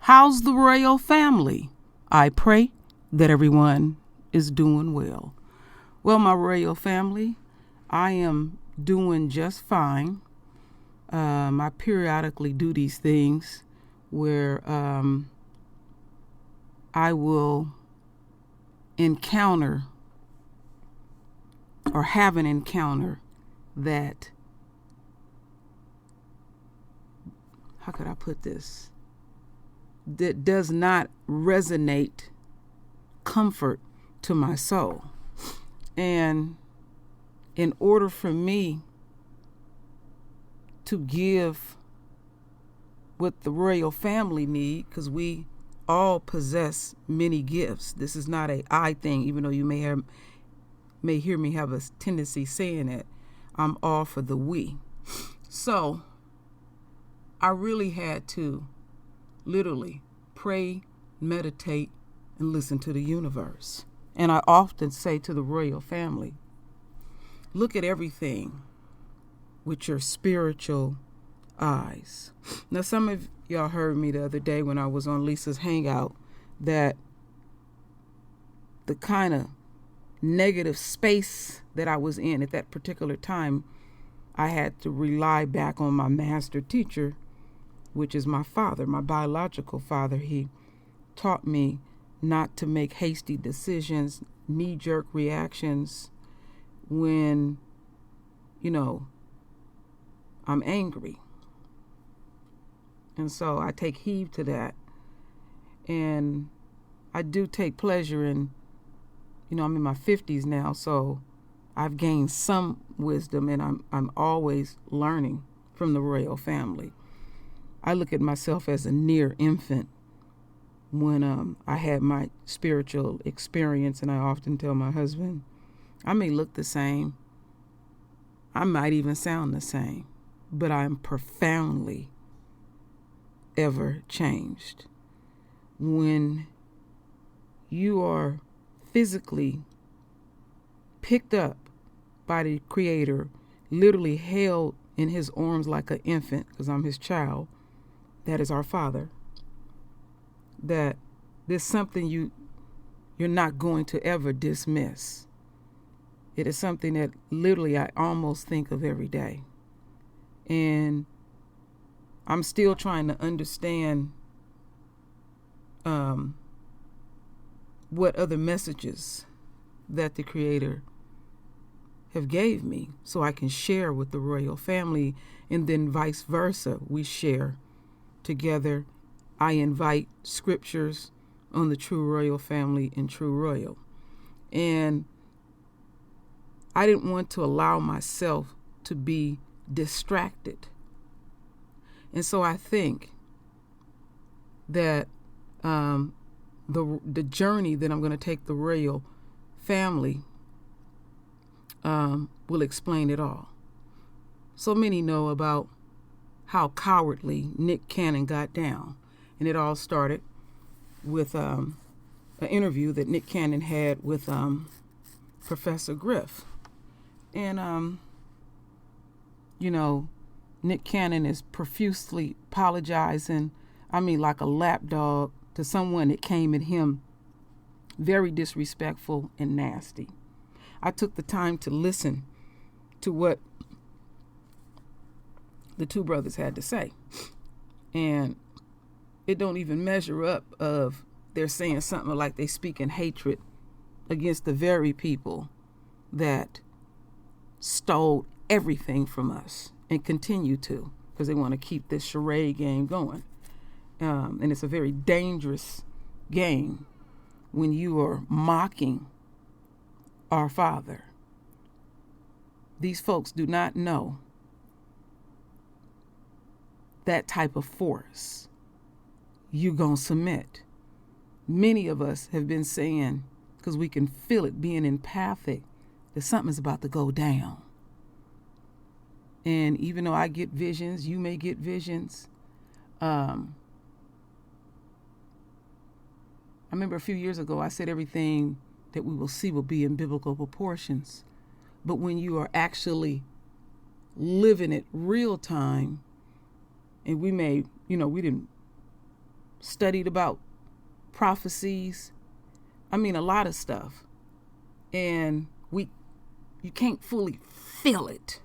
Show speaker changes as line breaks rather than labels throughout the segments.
How's the royal family? I pray that everyone is doing well. Well, my royal family, I am doing just fine. I periodically do these things where I will encounter or have an encounter that, how could I put this, that does not resonate comfort to my soul. And in order for me to give what the royal family need, because we all possess many gifts. This is not a I thing, even though you may hear me have a tendency saying it. I'm all for the we. So I really had to literally pray, meditate, and listen to the universe. And I often say to the royal family, look at everything with your spiritual eyes. Now, some of y'all heard me the other day when I was on Lisa's Hangout that the kind of negative space that I was in at that particular time, I had to rely back on my master teacher, which is my father, my biological father. He taught me not to make hasty decisions, knee-jerk reactions when, I'm angry. And so I take heed to that. And I do take pleasure in, I'm in my 50s now, so I've gained some wisdom, and I'm always learning from the royal family. I look at myself as a near infant when I had my spiritual experience, and I often tell my husband, I may look the same, I might even sound the same, but I'm profoundly ever changed. When you are physically picked up by the Creator, literally held in his arms like an infant, because I'm his child, that is our Father, that there's something you're not going to ever dismiss. It is something that literally I almost think of every day. And I'm still trying to understand what other messages that the Creator have gave me so I can share with the royal family, and then vice versa. We share together. I invite scriptures on the true royal family and true royal. And I didn't want to allow myself to be distracted. And so I think that the journey that I'm going to take the royal family will explain it all. So many know about how cowardly Nick Cannon got down. And it all started with an interview that Nick Cannon had with Professor Griff. And, Nick Cannon is profusely apologizing, like a lapdog, to someone that came at him very disrespectful and nasty. I took the time to listen to what the two brothers had to say. And it don't even measure up of they're saying something like they speak in hatred against the very people that stole everything from us and continue to, because they want to keep this charade game going. And it's a very dangerous game when you are mocking our Father. These folks do not know that type of force. You gonna submit. Many of us have been saying, because we can feel it, being empathic, that something's about to go down. And even though I get visions, you may get visions. I remember a few years ago, I said everything that we will see will be in biblical proportions. But when you are actually living it real time, and we may, we didn't studied about prophecies. I mean, a lot of stuff. And you can't fully feel it.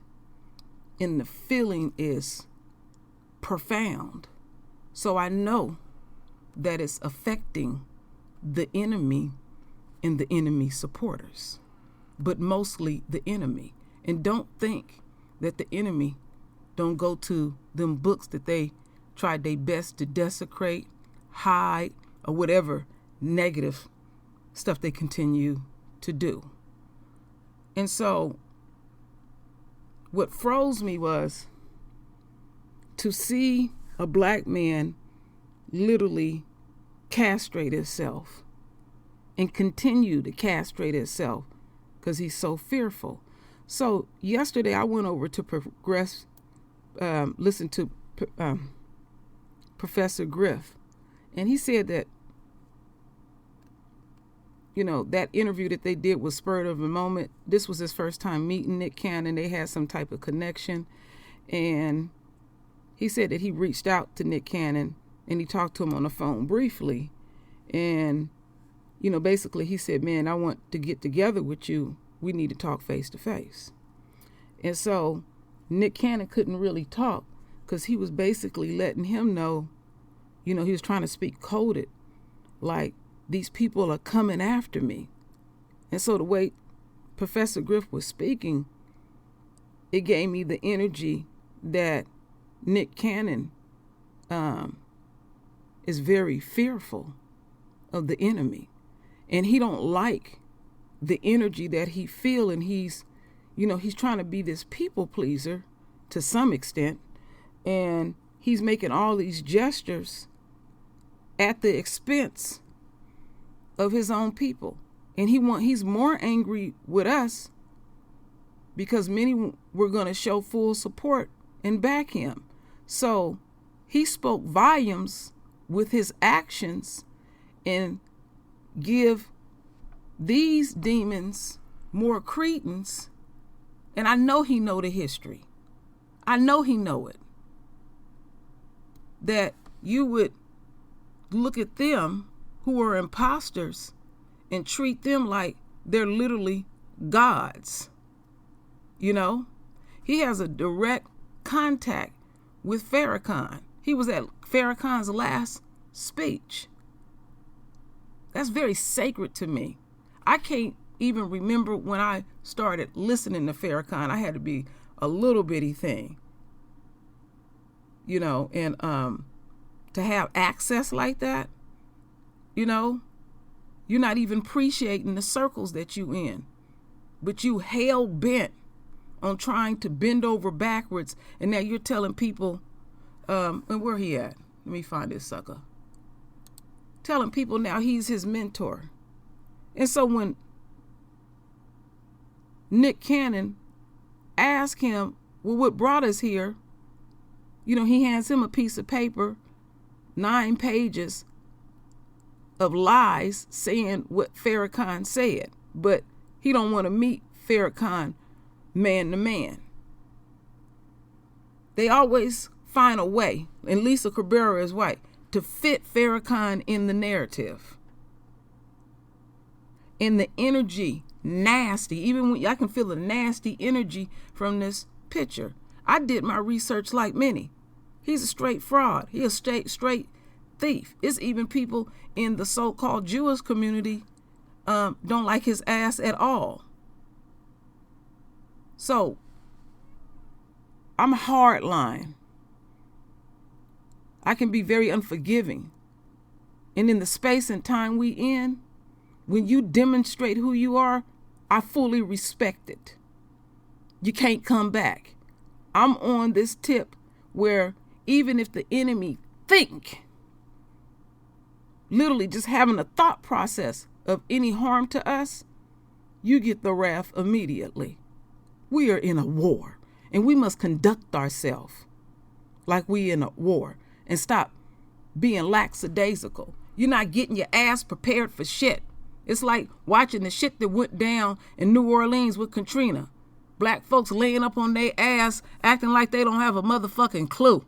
And the feeling is profound. So I know that it's affecting the enemy and the enemy supporters, but mostly the enemy. And don't think that the enemy don't go to them books that they tried their best to desecrate, hide, or whatever negative stuff they continue to do. And so what froze me was to see a black man literally castrate himself and continue to castrate himself because he's so fearful. So yesterday I went over to listen to Professor Griff, and he said that, that interview that they did was spurred of a moment. This was his first time meeting Nick Cannon. They had some type of connection, and he said that he reached out to Nick Cannon and he talked to him on the phone briefly. And, basically he said, man, I want to get together with you. We need to talk face to face. And so Nick Cannon couldn't really talk because he was basically letting him know, he was trying to speak coded, like, these people are coming after me. And so the way Professor Griff was speaking, it gave me the energy that Nick Cannon is very fearful of the enemy. And he don't like the energy that he feel, and he's trying to be this people pleaser to some extent, and he's making all these gestures at the expense of his own people. And he's more angry with us because many were going to show full support and back him. So he spoke volumes with his actions and give these demons more credence. And I know he know the history. I know he know it. That you would look at them who are imposters and treat them like they're literally gods. He has a direct contact with Farrakhan. He was at Farrakhan's last speech. That's very sacred to me. I can't even remember when I started listening to Farrakhan. I had to be a little bitty thing, and to have access like that, you're not even appreciating the circles that you in, but you hell bent on trying to bend over backwards. And now you're telling people, and where he at? Let me find this sucker. Telling people now he's his mentor. And so when Nick Cannon asked him, well, what brought us here? He hands him a piece of paper, 9 pages of lies saying what Farrakhan said, but he don't want to meet Farrakhan man to man. They always find a way, and Lisa Cabrera is white, to fit Farrakhan in the narrative. And the energy, nasty, even when I can feel the nasty energy from this picture. I did my research like many. He's a straight fraud. He's a straight thief. It's even people in the so-called Jewish community don't like his ass at all. So I'm hardline. I can be very unforgiving. And in the space and time we in, when you demonstrate who you are, I fully respect it. You can't come back. I'm on this tip where even if the enemy think, literally just having a thought process of any harm to us, you get the wrath immediately. We are in a war, and we must conduct ourselves like we in a war and stop being lackadaisical. You're not getting your ass prepared for shit. It's like watching the shit that went down in New Orleans with Katrina. Black folks laying up on their ass, acting like they don't have a motherfucking clue.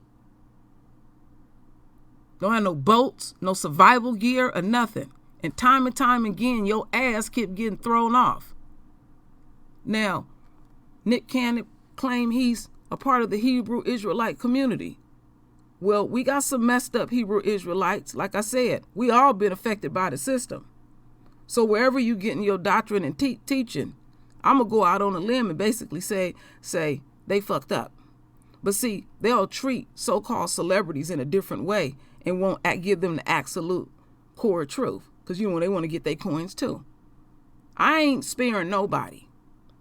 Don't have no boats, no survival gear or nothing. And time again, your ass kept getting thrown off. Now, Nick Cannon claimed he's a part of the Hebrew Israelite community. Well, we got some messed up Hebrew Israelites. Like I said, we all been affected by the system. So wherever you getting your doctrine and teaching, I'm going to go out on a limb and basically say they fucked up. But see, they'll treat so-called celebrities in a different way and won't give them the absolute core truth. Because, they want to get their coins too. I ain't sparing nobody.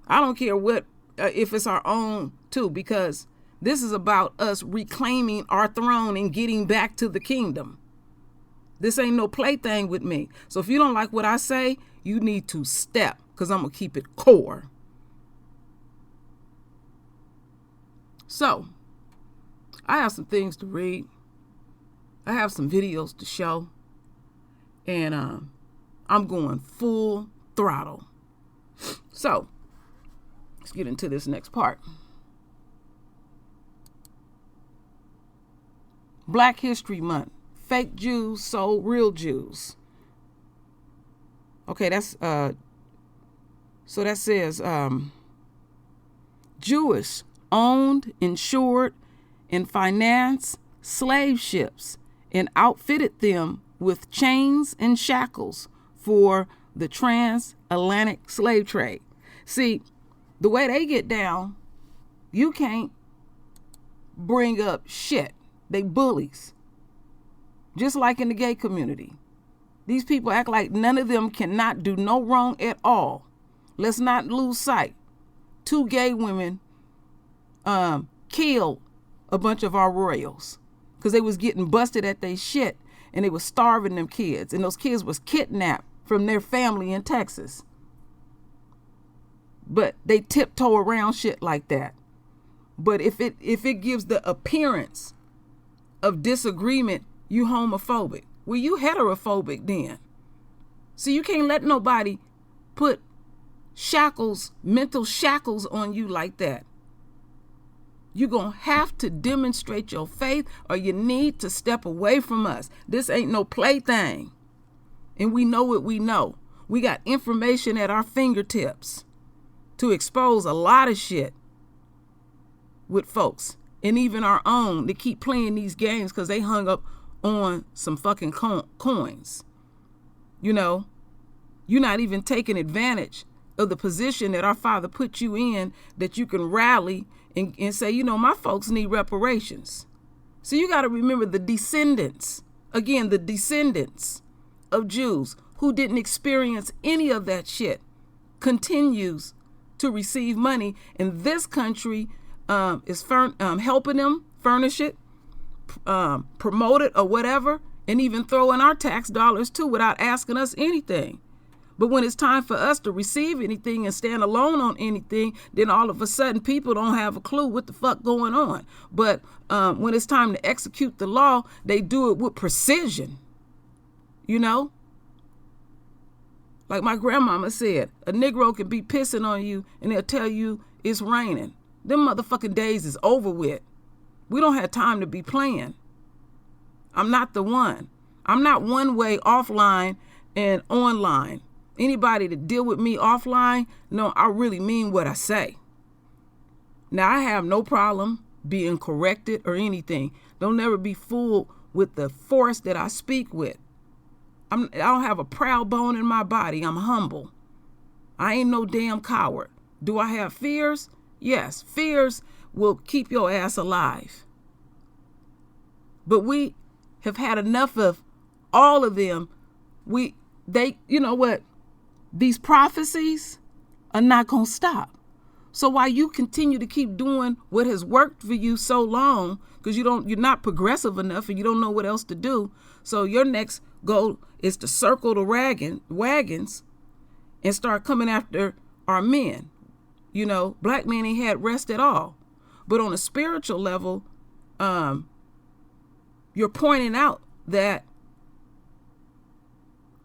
I don't care what, if it's our own too, because this is about us reclaiming our throne and getting back to the kingdom. This ain't no plaything with me. So if you don't like what I say, you need to step, because I'm going to keep it core. So, I have some things to read. I have some videos to show. And I'm going full throttle. So, let's get into this next part. Black History Month. Fake Jews sold real Jews. Okay, that's so that says Jewish owned, insured, and financed slave ships and outfitted them with chains and shackles for the transatlantic slave trade. See, the way they get down, you can't bring up shit. They bullies. Just like in the gay community. These people act like none of them cannot do no wrong at all. Let's not lose sight. 2 gay women killed a bunch of our royals because they was getting busted at their shit and they was starving them kids. And those kids was kidnapped from their family in Texas. But they tiptoe around shit like that. But if it gives the appearance of disagreement, you homophobic. Well, you heterophobic then. See, you can't let nobody put shackles, mental shackles on you like that. You're going to have to demonstrate your faith or you need to step away from us. This ain't no plaything. And we know what we know. We got information at our fingertips to expose a lot of shit with folks. And even our own to keep playing these games because they hung up on some fucking coins. You're not even taking advantage of the position that our Father put you in, that you can rally and say, my folks need reparations. So you got to remember the descendants of Jews who didn't experience any of that shit continues to receive money. And this country is helping them furnish it, promote it or whatever, and even throw in our tax dollars too without asking us anything. But when it's time for us to receive anything and stand alone on anything, then all of a sudden people don't have a clue what the fuck going on. But when it's time to execute the law, they do it with precision. Like my grandmama said, a Negro can be pissing on you and they'll tell you it's raining. Them motherfucking days is over with. We don't have time to be playing. I'm not the one. I'm not one way offline and online. Anybody that deal with me offline, no, I really mean what I say. Now, I have no problem being corrected or anything. Don't never be fooled with the force that I speak with. I don't have a proud bone in my body. I'm humble. I ain't no damn coward. Do I have fears? Yes, fears will keep your ass alive. But we have had enough of all of them. You know what? These prophecies are not going to stop. So while you continue to keep doing what has worked for you so long, because you're not progressive enough and you don't know what else to do. So your next goal is to circle the wagons and start coming after our men. Black men ain't had rest at all. But on a spiritual level, you're pointing out that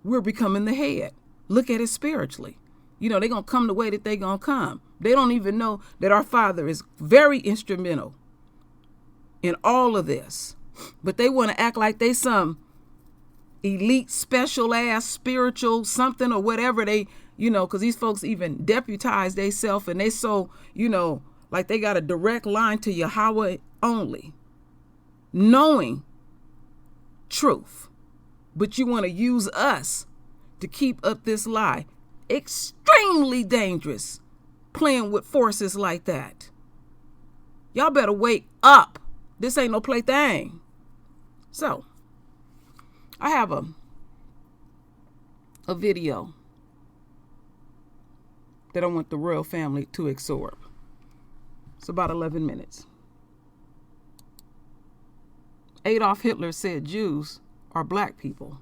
we're becoming the head. Look at it spiritually. They're going to come the way that they're going to come. They don't even know that our Father is very instrumental in all of this. But they want to act like they some elite, special ass, spiritual something or whatever they, because these folks even deputize themselves and they so, like they got a direct line to Yahweh only, knowing truth. But you want to use us to keep up this lie. Extremely dangerous playing with forces like that. Y'all better wake up. This ain't no plaything. So, I have a video that I want the royal family to absorb. It's about 11 minutes. Adolf Hitler said Jews are black people.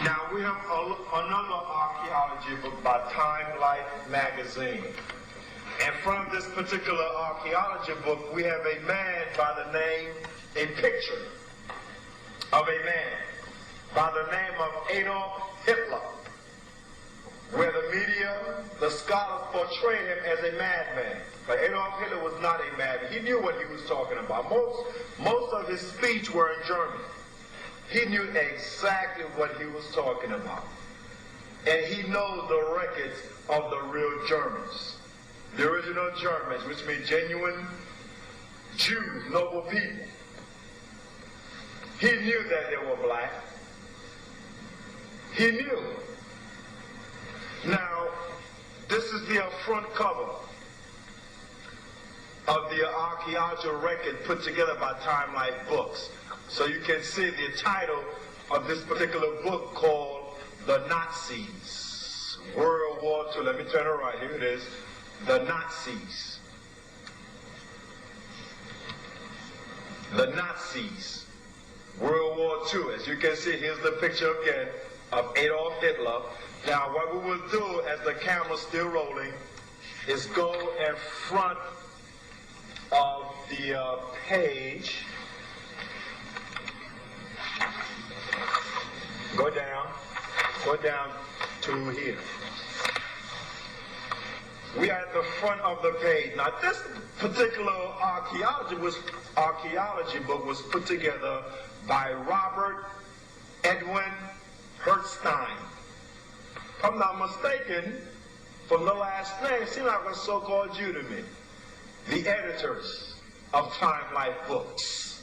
Now we have another archaeology book by Time Life magazine. And from this particular archaeology book, we have a man by the name, a picture of a man by the name of Adolf Hitler, where the media, the scholars portray him as a madman. But Adolf Hitler was not a madman. He knew what he was talking about. Most of his speech were in German. He knew exactly what he was talking about. And he knows the records of the real Germans. The original Germans, which means genuine Jews, noble people. He knew that they were black. He knew. Now, this is the front cover of the archaeological record put together by Time Life Books. So you can see the title of this particular book called The Nazis, World War II. Let me turn it right. Here it is. The Nazis. The Nazis, World War II. As you can see, here's the picture again of Adolf Hitler. Now, what we will do, as the camera's still rolling, is go in front of the page. Go down to here. We are at the front of the page. Now, this particular archaeology book was put together by Robert Edwin Hertzstein. If I'm not mistaken, from the last name, seems like a so-called Jew to me. The editors of Time Life Books,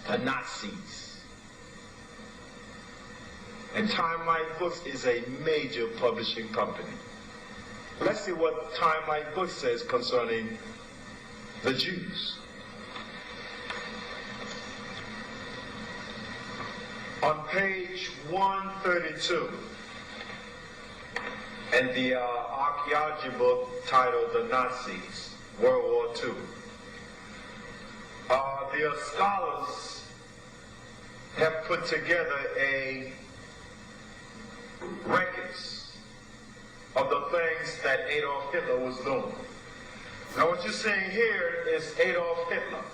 the Nazis. And Time Life Books is a major publishing company. Let's see what Time Life Books says concerning the Jews. On page 132, in the archaeology book titled The Nazis, World War II, the scholars have put together a records of the things that Adolf Hitler was doing. Now what you're seeing here is Adolf Hitler,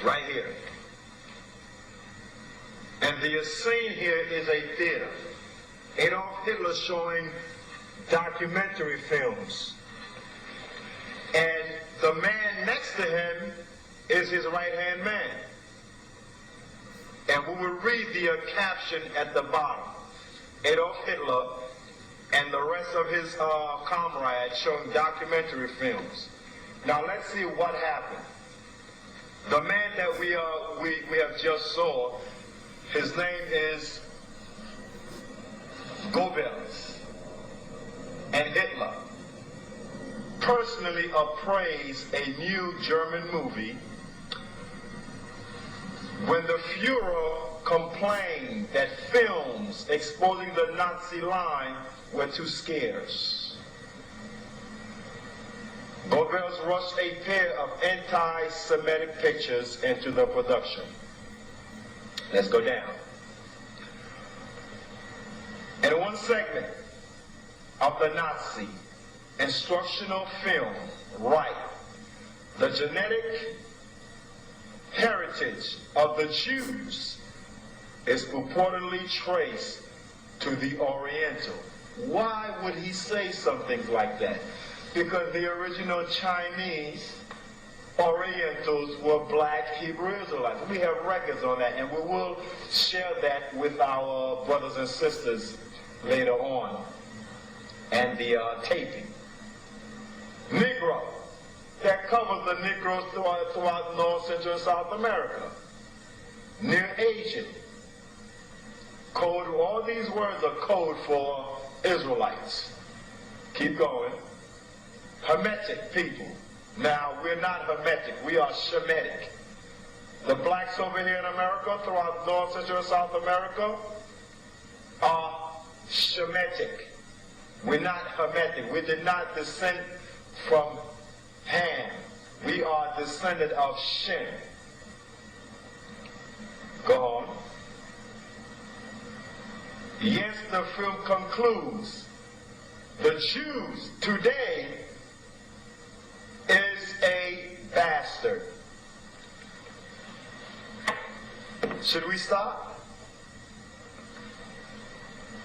right here. And the scene here is a theater. Adolf Hitler showing documentary films. And the man next to him is his right-hand man. And we will read the caption at the bottom. Adolf Hitler and the rest of his comrades showing documentary films. Now let's see what happened. The man that we have just saw, his name is Goebbels, and Hitler personally appraised a new German movie when the Fuhrer complained that films exposing the Nazi line were too scarce. Goebbels rushed a pair of anti-Semitic pictures into the production. Let's go down. In one segment of the Nazi instructional film, right, the genetic heritage of the Jews is purportedly traced to the Oriental. Why would he say something like that? Because the original Chinese Orientals were black Hebrew Israelites. We have records on that, and we will share that with our brothers and sisters later on, and the taping. Negro, that covers the Negroes throughout North, Central, and South America. Near Asian, code, all these words are code for Israelites. Keep going. Hermetic people. Now, we're not Hermetic, we are Shemitic. The blacks over here in America, throughout North, Central, and South America, are Shemitic. We're not Hermetic. We did not descend from Ham. We are descended of Shem. Go on. Yes, the film concludes. The Jews today is a bastard. Should we stop?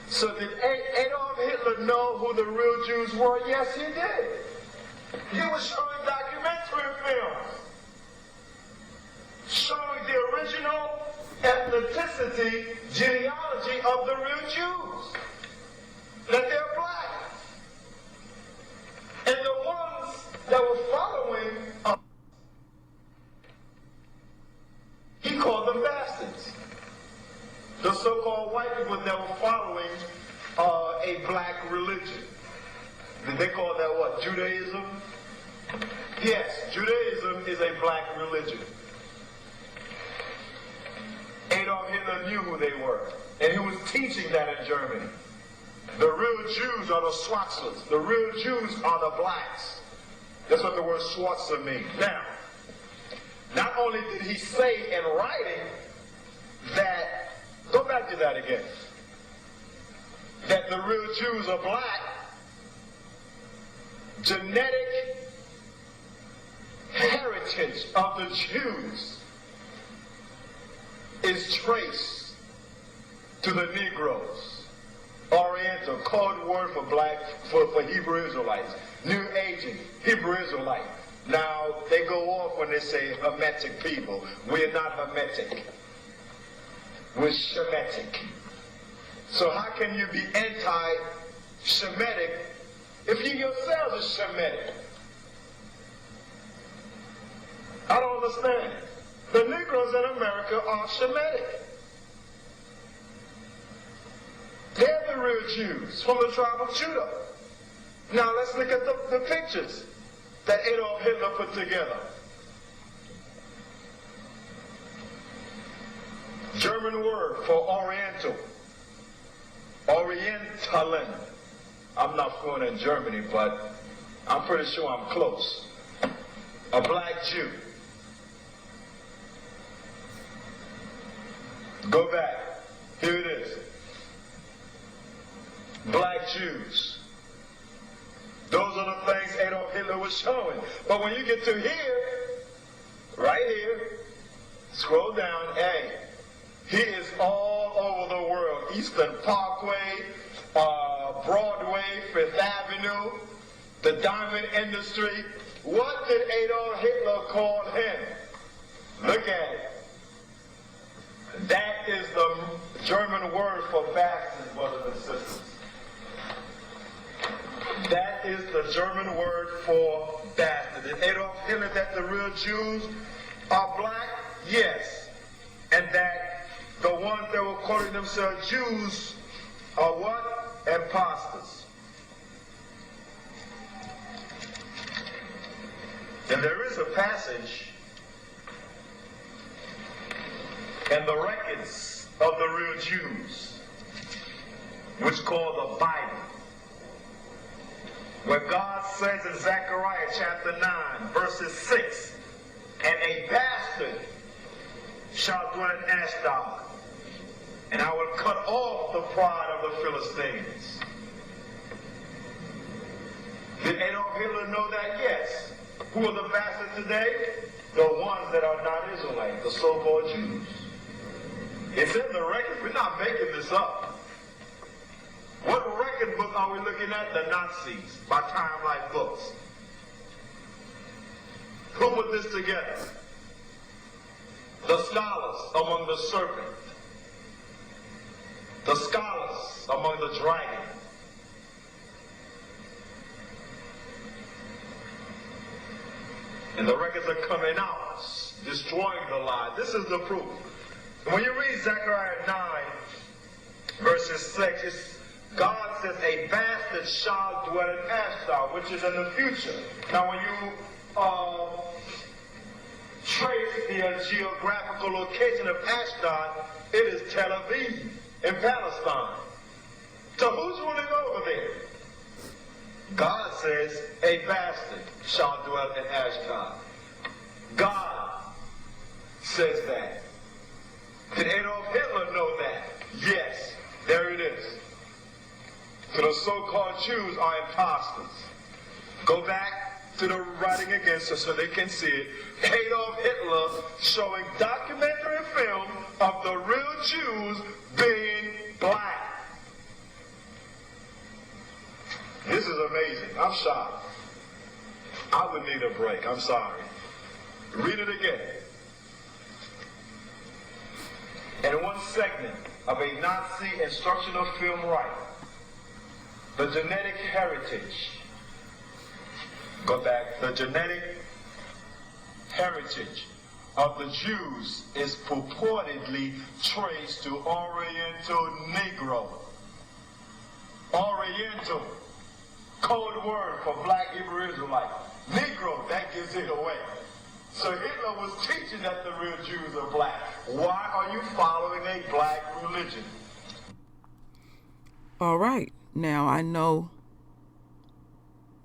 So did Adolf Hitler know who the real Jews were? Yes, he did. He was showing documentary films, showing the original ethnicity, genealogy of the real Jews, that they're black. And the ones that were following, he called them bastards. The so-called white people that were following a black religion. Did they call that what, Judaism? Yes, Judaism is a black religion. Adolf Hitler knew who they were, and he was teaching that in Germany. The real Jews are the Schwarzers. The real Jews are the blacks. That's what the word Schwarzer means. Now, not only did he say in writing that, go back to that again, that the real Jews are black, genetic heritage of the Jews is traced to the Negroes. Oriental, code word for black, for Hebrew Israelites. New Aging, Hebrew Israelite. Now, they go off when they say Hermetic people. We're not Hermetic. We're Shemitic. So how can you be anti-Shemitic if you yourselves are Shemitic? I don't understand. The Negroes in America are Shemitic. They're the real Jews from the tribe of Judah. Now let's look at the pictures that Adolf Hitler put together. German word for Oriental. Orientalen. I'm not fluent in Germany, but I'm pretty sure I'm close. A black Jew. Go back. Here it is. Black Jews. Those are the things Adolf Hitler was showing. But when you get to here, right here, scroll down, hey, he is all over the world. Eastern Parkway, Broadway, Fifth Avenue, the diamond industry. What did Adolf Hitler call him? Look at it. That is the German word for bastards, brothers and sisters. That is the German word for bastard. Did Adolf Hitler that the real Jews are black? Yes. And that the ones that were calling themselves Jews are what? Imposters. And there is a passage in the records of the real Jews, which is called the Bible, where God says in Zechariah chapter 9, verses 6, and a bastard shall dwell in Ashdod, and I will cut off the pride of the Philistines. Did Adolf Hitler know that? Yes. Who are the bastards today? The ones that are not Israelites, the so-called Jews. It's in the record. We're not making this up. What record book are we looking at? The Nazis, by Time Life Books. Who put this together? The scholars among the serpent. The scholars among the dragon. And the records are coming out, destroying the lie. This is the proof. When you read Zechariah 9, verses 6, God says, a bastard shall dwell in Ashdod, which is in the future. Now, when you trace the geographical location of Ashdod, it is Tel Aviv in Palestine. So who's ruling over there? God says, a bastard shall dwell in Ashdod. God says that. Did Adolf Hitler know that? Yes, there it is. So the so-called Jews are imposters. Go back to the writing against us so they can see it. Adolf Hitler showing documentary film of the real Jews being black. This is amazing. I'm shocked. I would need a break. I'm sorry. Read it again. In one segment of a Nazi instructional film right, the genetic heritage, go back, the genetic heritage of the Jews is purportedly traced to Oriental Negro. Oriental, code word for black Hebrew Israelite. Negro, that gives it away. So Hitler was teaching that the real Jews are black. Why are you following a black religion?
All right. Now, I know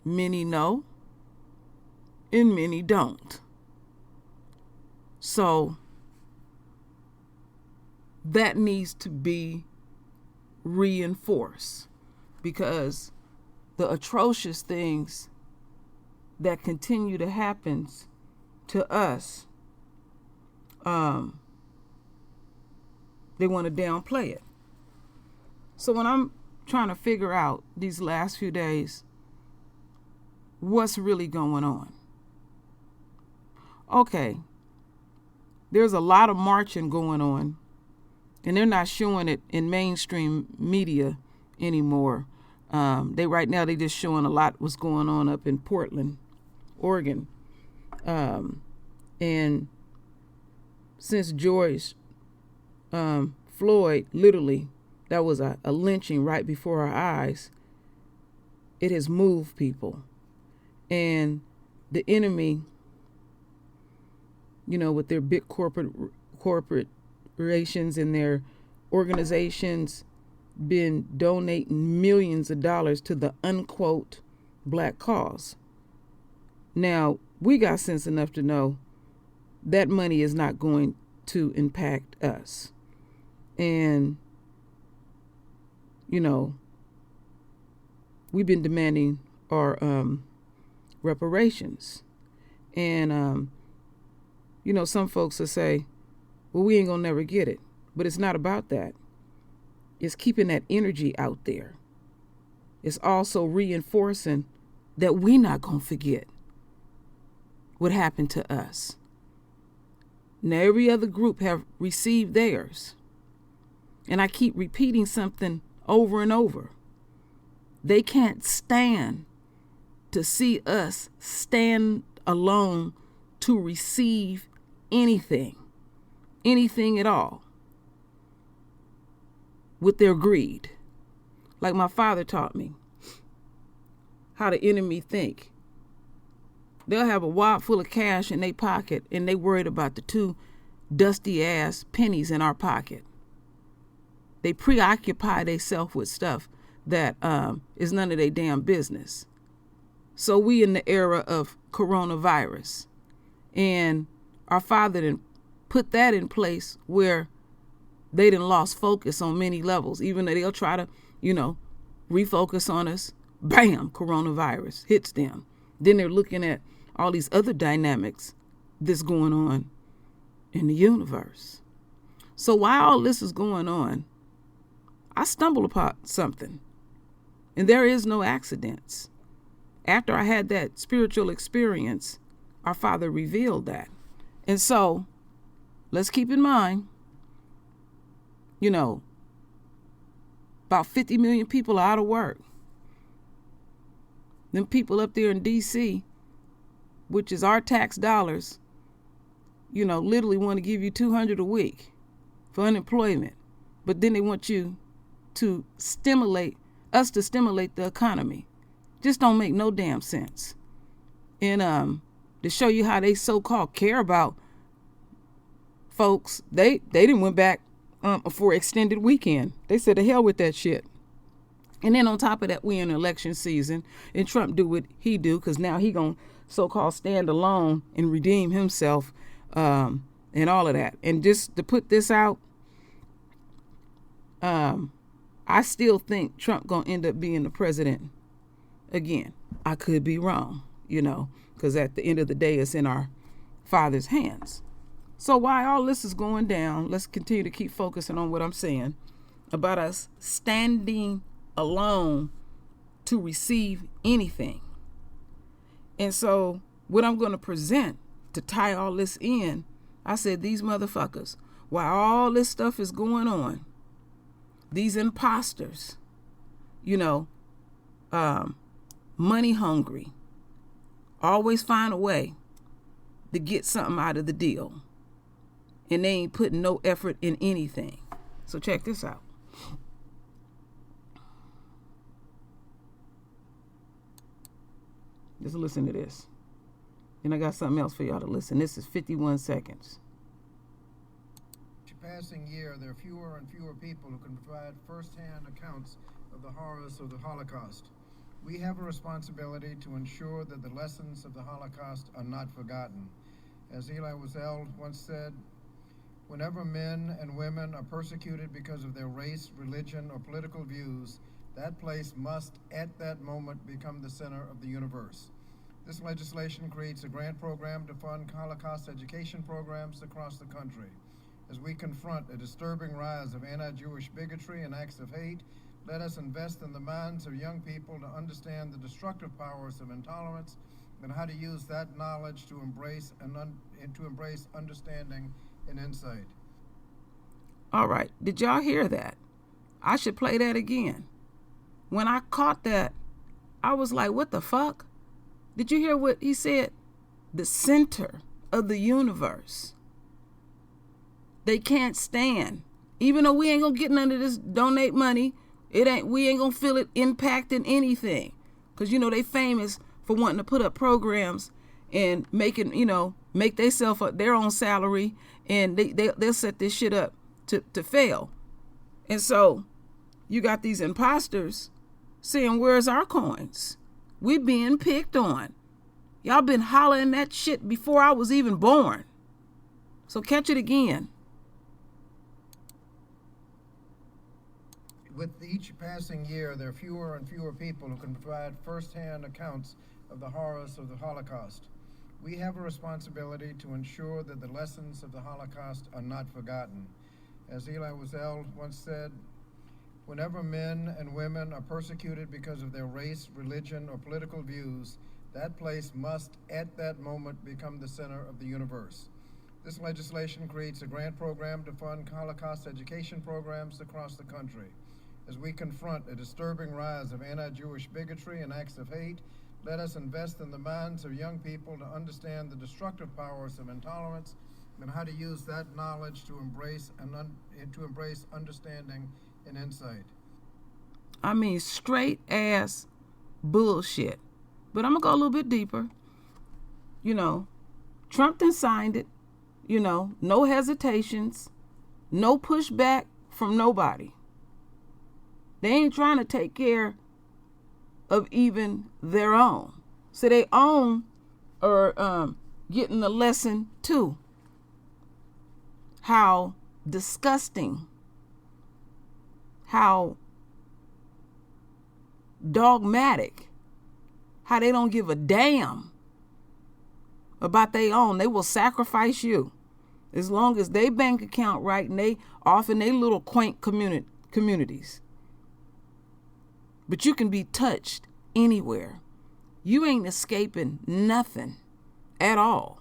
many know and many don't. So that needs to be reinforced, because the atrocious things that continue to happen to us, they want to downplay it. So when I'm trying to figure out these last few days what's really going on, okay, there's a lot of marching going on, and they're not showing it in mainstream media anymore. They just showing a lot what's going on up in Portland, Oregon. And since George Floyd, literally, that was a lynching right before our eyes, it has moved people. And the enemy, with their big corporations and their organizations, been donating millions of dollars to the unquote black cause. Now, we got sense enough to know that money is not going to impact us. And, we've been demanding our reparations. And, some folks will say, well, we ain't gonna never get it. But it's not about that. It's keeping that energy out there. It's also reinforcing that we're not gonna forget what happened to us. Now, every other group have received theirs. And I keep repeating something over and over. They can't stand to see us stand alone to receive anything at all, with their greed. Like my father taught me how the enemy think. They'll have a wad full of cash in their pocket, and they worried about the 2 dusty ass pennies in our pocket. They preoccupy themselves with stuff that is none of their damn business. So we in the era of coronavirus, and our father done put that in place where they done lost focus on many levels. Even though they'll try to, refocus on us, bam, coronavirus hits them. Then they're looking at all these other dynamics that's going on in the universe. So while all this is going on, I stumbled upon something. And there is no accidents. After I had that spiritual experience, our Father revealed that. And so let's keep in mind, about 50 million people are out of work. Them people up there in D.C., which is our tax dollars, literally want to give you $200 a week for unemployment. But then they want you to stimulate the economy. Just don't make no damn sense. And to show you how they so-called care about folks, they didn't went back for extended weekend. They said the hell with that shit. And then on top of that, we in election season, and Trump do what he do, because now he gonna so-called stand alone and redeem himself, and all of that. And just to put this out, I still think Trump gonna end up being the president again. I could be wrong, because at the end of the day, it's in our Father's hands. So while all this is going down, let's continue to keep focusing on what I'm saying about us standing alone to receive anything. And so what I'm going to present to tie all this in, I said, these motherfuckers, while all this stuff is going on, these imposters, money hungry, always find a way to get something out of the deal. And they ain't putting no effort in anything. So check this out. Just listen to this. And I got something else for y'all to listen. This is 51 seconds.
Each passing year, there are fewer and fewer people who can provide firsthand accounts of the horrors of the Holocaust. We have a responsibility to ensure that the lessons of the Holocaust are not forgotten. As Elie Wiesel once said, whenever men and women are persecuted because of their race, religion, or political views, that place must, at that moment, become the center of the universe. This legislation creates a grant program to fund Holocaust education programs across the country. As we confront a disturbing rise of anti-Jewish bigotry and acts of hate, let us invest in the minds of young people to understand the destructive powers of intolerance and how to use that knowledge to embrace understanding and insight.
All right, did y'all hear that? I should play that again. When I caught that, I was like, what the fuck? Did you hear what he said? The center of the universe. They can't stand. Even though we ain't gonna get none of this donate money, we ain't gonna feel it impacting anything. Cause they famous for wanting to put up programs and make themselves their own salary, and they'll set this shit up to fail. And so you got these imposters saying, where's our coins? We being picked on. Y'all been hollering that shit before I was even born. So catch it again.
With each passing year, there are fewer and fewer people who can provide firsthand accounts of the horrors of the Holocaust. We have a responsibility to ensure that the lessons of the Holocaust are not forgotten. As Elie Wiesel once said, whenever men and women are persecuted because of their race, religion, or political views, that place must, at that moment, become the center of the universe. This legislation creates a grant program to fund Holocaust education programs across the country. As we confront a disturbing rise of anti-Jewish bigotry and acts of hate, let us invest in the minds of young people to understand the destructive powers of intolerance and how to use that knowledge to embrace understanding and insight.
I mean, straight ass bullshit. But I'm gonna go a little bit deeper. Trump done signed it. No hesitations, no pushback from nobody. They ain't trying to take care of even their own. So they own are getting the lesson too. How disgusting, how dogmatic, how they don't give a damn about their own. They will sacrifice you as long as they bank account right and they off in their little quaint communities. But you can be touched anywhere. You ain't escaping nothing at all.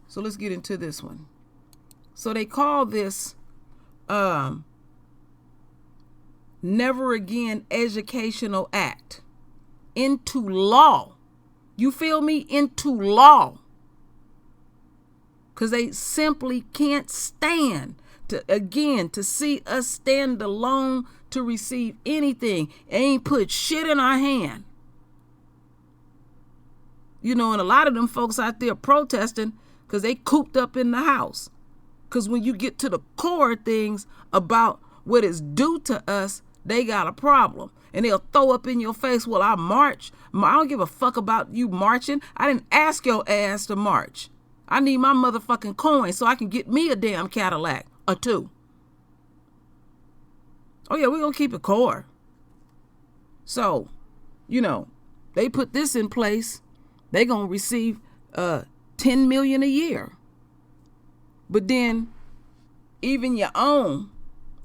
So let's get into this one. So they call this Never Again Educational Act into law. You feel me? Into law. Because they simply can't stand to see us stand alone to receive anything. They ain't put shit in our hand. You know, and a lot of them folks out there protesting because they cooped up in the house. Because when you get to the core of things about what is due to us, they got a problem. And they'll throw up in your face, well, I march. I don't give a fuck about you marching. I didn't ask your ass to march. I need my motherfucking coin so I can get me a damn Cadillac or two. Oh, yeah, we're going to keep it core. So, you know, they put this in place. They're going to receive $10 million a year. But then even your own,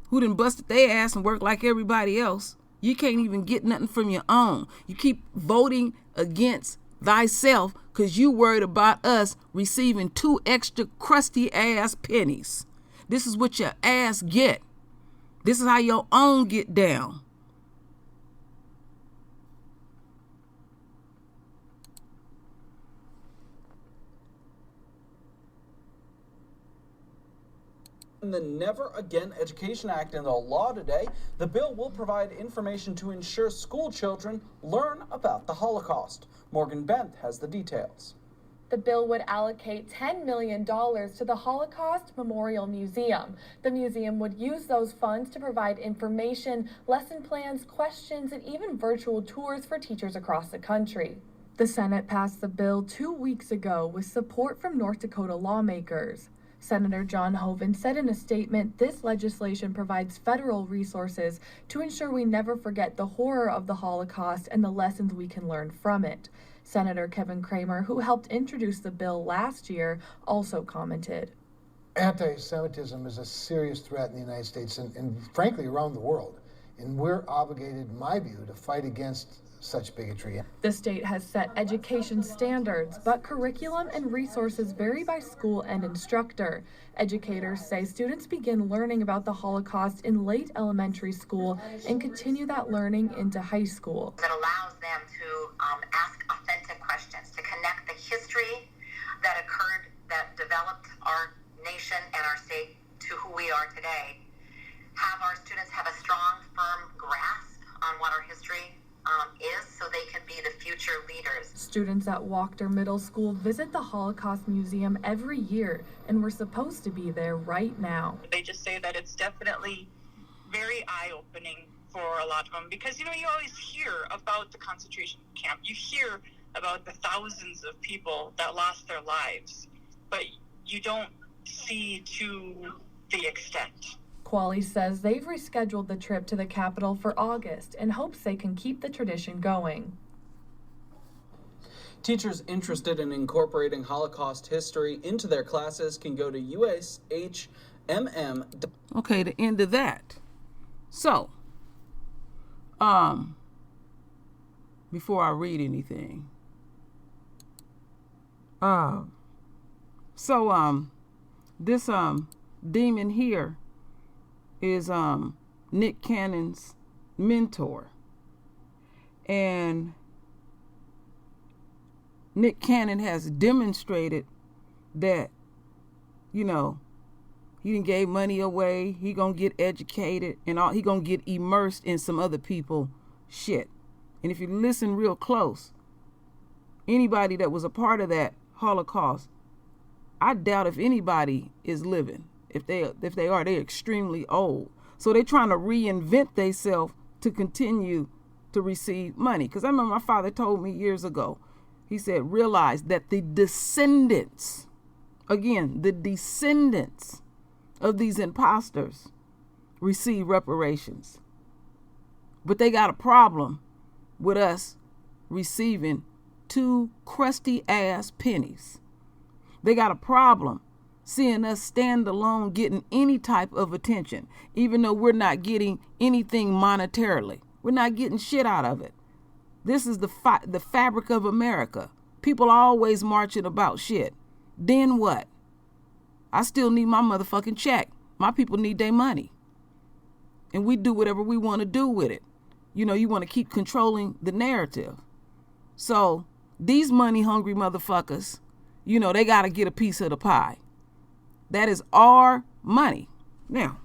who done busted their ass and worked like everybody else, you can't even get nothing from your own. You keep voting against thyself because you worried about us receiving 2 extra crusty ass pennies. This is what your ass get. This is how your own get down.
In the Never Again Education Act into law today, the bill will provide information to ensure school children learn about the Holocaust. Morgan Bent has the details.
The bill would allocate $10 million to the Holocaust Memorial Museum. The museum would use those funds to provide information, lesson plans, questions, and even virtual tours for teachers across the country. The Senate passed the bill 2 weeks ago with support from North Dakota lawmakers. Senator John Hoeven said in a statement, this legislation provides federal resources to ensure we never forget the horror of the Holocaust and the lessons we can learn from it. Senator Kevin Kramer, who helped introduce the bill last year, also commented.
Anti-Semitism is a serious threat in the United States and frankly around the world. And we're obligated, in my view, to fight against such bigotry.
The state has set education standards, but curriculum and resources vary by school and instructor. Educators say students begin learning about the Holocaust in late elementary school and continue that learning into high school.
It allows them to ask authentic questions, to connect the history that occurred, that developed our nation and our state to who we are today. Have our students have a strong, firm grasp on what our history is, so they can be the future leaders.
Students at Wachter Middle School visit the Holocaust Museum every year, and we're supposed to be there right now.
They just say that it's definitely very eye-opening for a lot of them, because, you know, you always hear about the concentration camp. You hear about the thousands of people that lost their lives, but you don't see to the extent.
Qualley says they've rescheduled the trip to the Capitol for August and hopes they can keep the tradition going.
Teachers interested in incorporating Holocaust history into their classes can go to USHMM.
Okay, the end of that. So, before I read anything, this demon here is Nick Cannon's mentor. And Nick Cannon has demonstrated that, you know, he done gave money away, he gonna get educated, and he gonna get immersed in some other people shit. And if you listen real close, anybody that was a part of that Holocaust, I doubt if anybody is living. If they are, they're extremely old. So they're trying to reinvent themselves to continue to receive money. Because I remember my father told me years ago, he said, realize that the descendants of these imposters receive reparations. But they got a problem with us receiving 2 crusty ass pennies. They got a problem seeing us stand alone getting any type of attention, even though we're not getting anything monetarily. We're not getting shit out of it. This is the fabric of America. People are always marching about shit. Then what? I still need my motherfucking check. My people need their money. And we do whatever we want to do with it. You know, you want to keep controlling the narrative. So these money hungry motherfuckers, you know, they got to get a piece of the pie. That is our money. Now,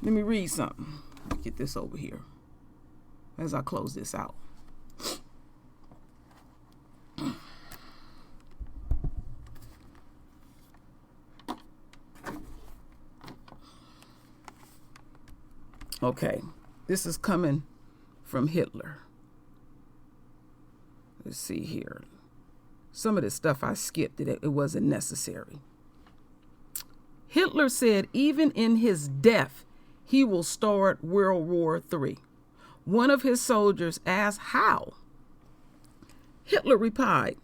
let me read something. Get this over here as I close this out. Okay, this is coming from Hitler. Let's see here. Some of this stuff I skipped. It wasn't necessary. Hitler said even in his death, he will start World War III. One of his soldiers asked how. Hitler replied,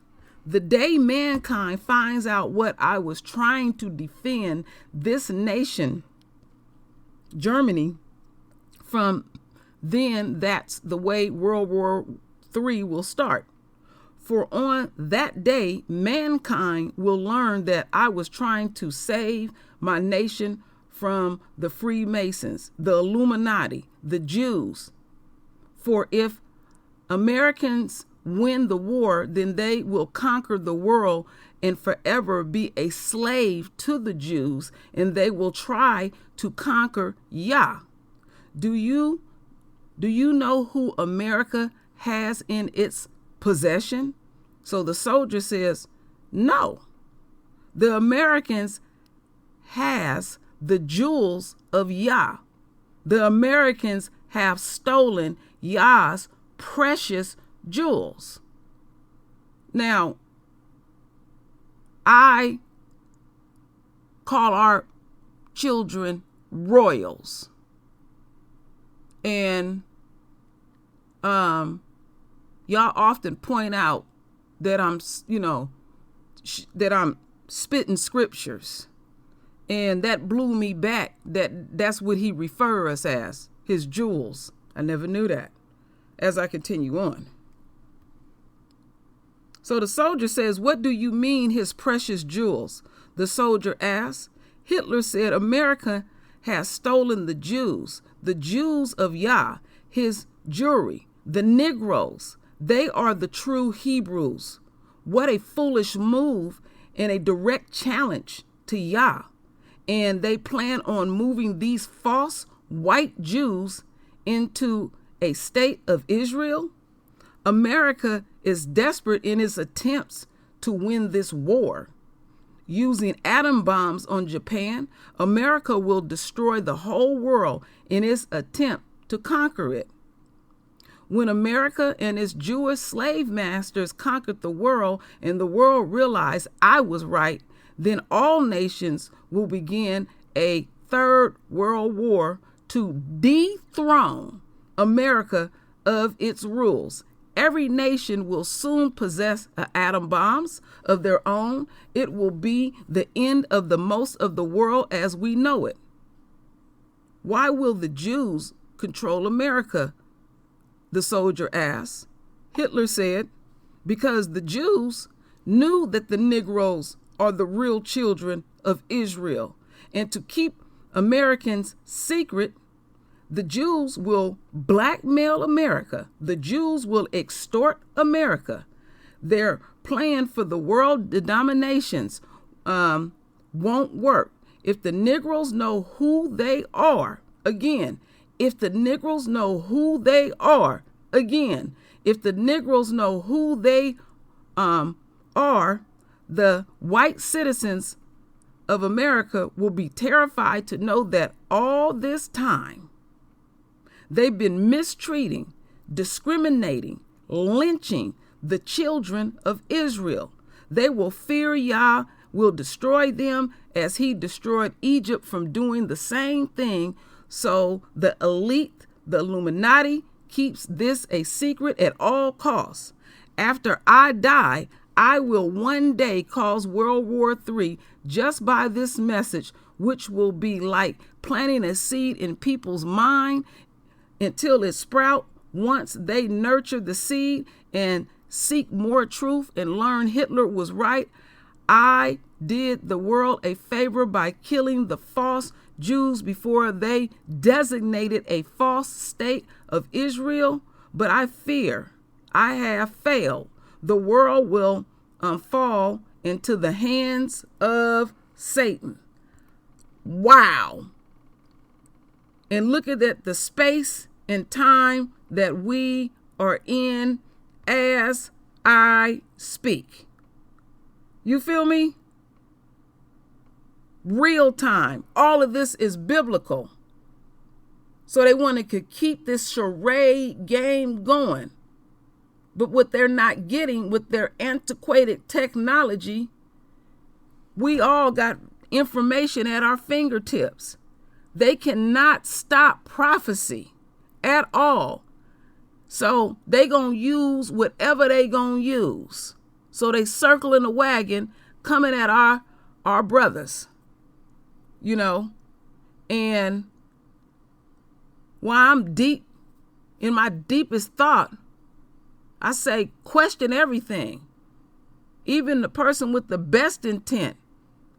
"The day mankind finds out what I was trying to defend this nation, Germany, from then that's the way World War III will start. For on that day, mankind will learn that I was trying to save my nation from the Freemasons, the Illuminati, the Jews. For if Americans win the war, then they will conquer the world and forever be a slave to the Jews, and they will try to conquer Yah. Do you know who America has in its possession?" So the soldier says, "No. The Americans has the jewels of Yah. The Americans have stolen Yah's precious jewels." Now, I call our children royals. And y'all often point out that I'm spitting scriptures. And that blew me back. That's what he refers us as, his jewels. I never knew that. As I continue on. So the soldier says, "What do you mean his precious jewels?" The soldier asks. Hitler said, "America has stolen the jewels of Yah, his jewelry, the Negroes. They are the true Hebrews. What a foolish move and a direct challenge to Yah. And they plan on moving these false white Jews into a state of Israel. America is desperate in its attempts to win this war. Using atom bombs on Japan, America will destroy the whole world in its attempt to conquer it. When America and its Jewish slave masters conquered the world and the world realized I was right, then all nations will begin a third world war to dethrone America of its rules. Every nation will soon possess atom bombs of their own. It will be the end of the most of the world as we know it. Why will the Jews control America?" the soldier asked. Hitler said, "Because the Jews knew that the Negroes are the real children of Israel. And to keep Americans secret, the Jews will blackmail America. The Jews will extort America. Their plan for the world denominations won't work. If the Negroes know who they are, again, if the Negroes know who they are, again, if the Negroes know who they are, the white citizens of America will be terrified to know that all this time they've been mistreating, discriminating, lynching the children of Israel. They will fear Yah will destroy them as he destroyed Egypt from doing the same thing. So the elite, the Illuminati, keeps this a secret at all costs. After I die, I will one day cause World War III just by this message, which will be like planting a seed in people's mind until it sprout once they nurture the seed and seek more truth and learn Hitler was right, I did the world a favor by killing the false Jews before they designated a false state of Israel. But I fear I have failed. The world will fall into the hands of Satan. Wow. And look at that, the space and time that we are in as I speak. You feel me? Real time. All of this is biblical. So they wanted to keep this charade game going. But what they're not getting with their antiquated technology, we all got information at our fingertips. They cannot stop prophecy at all. So they gonna use whatever they gonna use. So they circling the wagon, coming at our brothers, you know. And while I'm deep in my deepest thought, I say question everything. Even the person with the best intent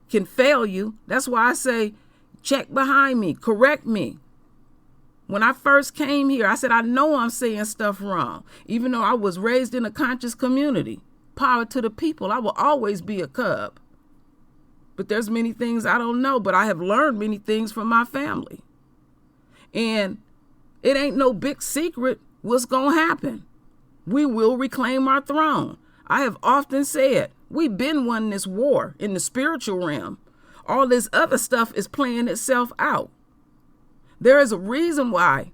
can fail you. That's why I say check behind me, correct me. When I first came here, I said, I know I'm saying stuff wrong, even though I was raised in a conscious community. Power to the people. I will always be a cub. But there's many things I don't know, but I have learned many things from my family. And it ain't no big secret what's going to happen. We will reclaim our throne. I have often said, we've been won this war in the spiritual realm. All this other stuff is playing itself out. There is a reason why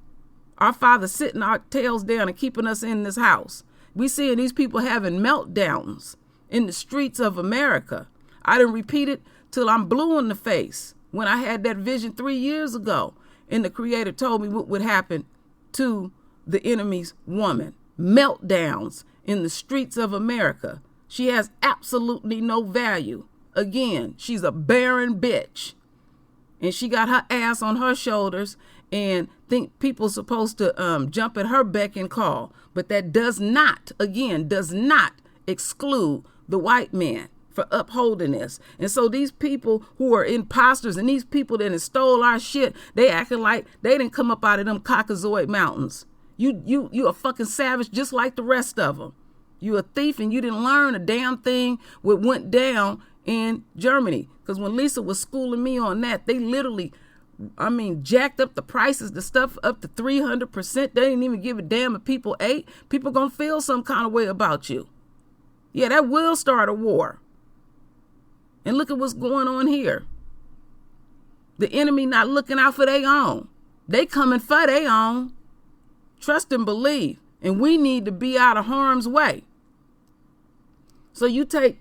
our Father's sitting our tails down and keeping us in this house. We seeing these people having meltdowns in the streets of America. I didn't repeat it till I'm blue in the face when I had that vision 3 years ago. And the Creator told me what would happen to the enemy's woman. Meltdowns in the streets of America. She has absolutely no value. Again, she's a barren bitch. And she got her ass on her shoulders and think people supposed to jump at her beck and call. But that does not exclude the white man for upholding this. And so these people who are imposters and these people that stole our shit, they acting like they didn't come up out of them Caucasoid mountains. You a fucking savage just like the rest of them. You a thief and you didn't learn a damn thing what went down in Germany. Because when Lisa was schooling me on that, they literally, jacked up the prices, the stuff up to 300%. They didn't even give a damn if people ate. People gonna feel some kind of way about you. Yeah, that will start a war. And look at what's going on here. The enemy not looking out for their own. They coming for their own. Trust and believe. And we need to be out of harm's way. So you take,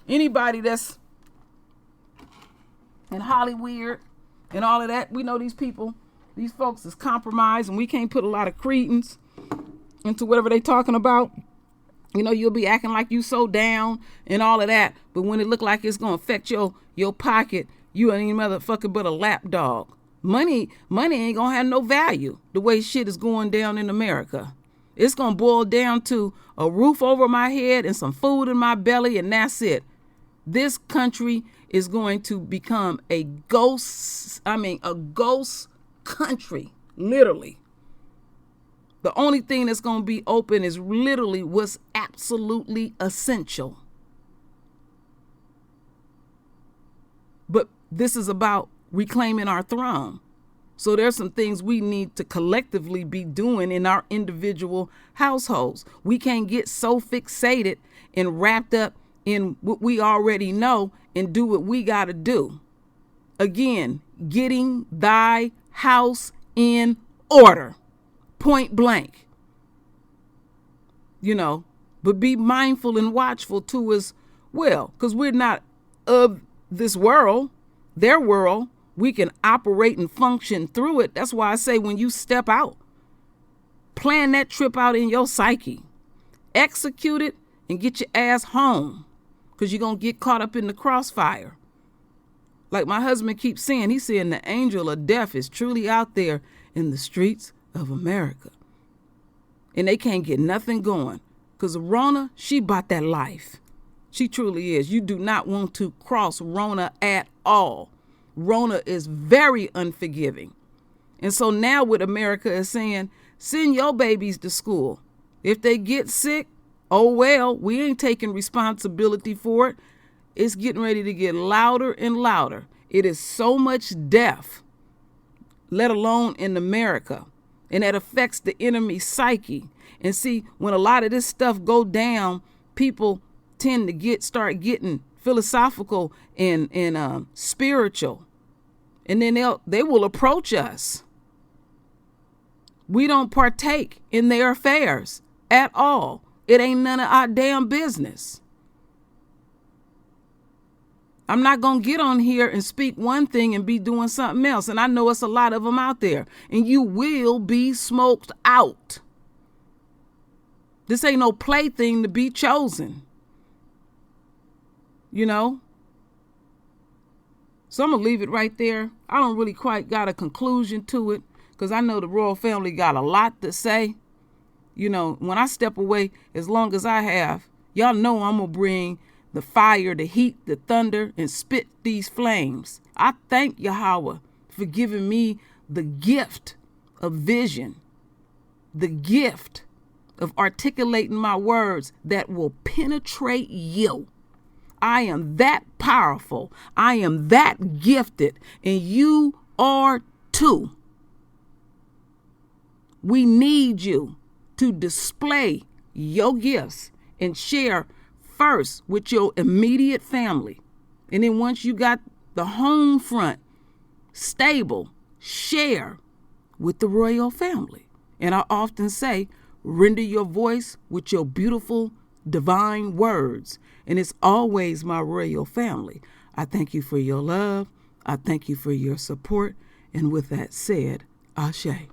anybody that's in Hollywood and all of that. We know these people, these folks is compromised, and we can't put a lot of credence into whatever they talking about. You know, you'll be acting like you so down and all of that. But when it look like it's going to affect your pocket, you ain't motherfucker but a lapdog. Money ain't going to have no value the way shit is going down in America. It's going to boil down to a roof over my head and some food in my belly, and that's it. This country is going to become a ghost country, literally. The only thing that's going to be open is literally what's absolutely essential. But this is about reclaiming our throne. So there's some things we need to collectively be doing in our individual households. We can't get so fixated and wrapped up in what we already know and do what we got to do. Again, getting thy house in order. Point blank. But be mindful and watchful too as well, because we're not of this world, their world. We can operate and function through it. That's why I say when you step out, plan that trip out in your psyche. Execute it and get your ass home, because you're going to get caught up in the crossfire. Like my husband keeps saying, he's saying the angel of death is truly out there in the streets of America. And they can't get nothing going. Because Rona, she bought that life. She truly is. You do not want to cross Rona at all. Rona is very unforgiving. And so now what America is saying, send your babies to school. If they get sick, oh well, we ain't taking responsibility for it. It's getting ready to get louder and louder. It is so much death, let alone in America. And that affects the enemy's psyche. And see, when a lot of this stuff go down, people tend to start getting philosophical and spiritual. And then they will approach us. We don't partake in their affairs at all. It ain't none of our damn business. I'm not going to get on here and speak one thing and be doing something else. And I know it's a lot of them out there. And you will be smoked out. This ain't no plaything to be chosen. You know? So I'm going to leave it right there. I don't really quite got a conclusion to it because I know the royal family got a lot to say. You know, when I step away, as long as I have, y'all know I'm going to bring the fire, the heat, the thunder, and spit these flames. I thank Yahweh for giving me the gift of vision, the gift of articulating my words that will penetrate you. I am that powerful. I am that gifted, and you are too. We need you to display your gifts and share first with your immediate family. And then once you got the home front stable, share with the royal family. And I often say, render your voice with your beautiful divine words. And it's always my royal family. I thank you for your love. I thank you for your support. And with that said, Ashe.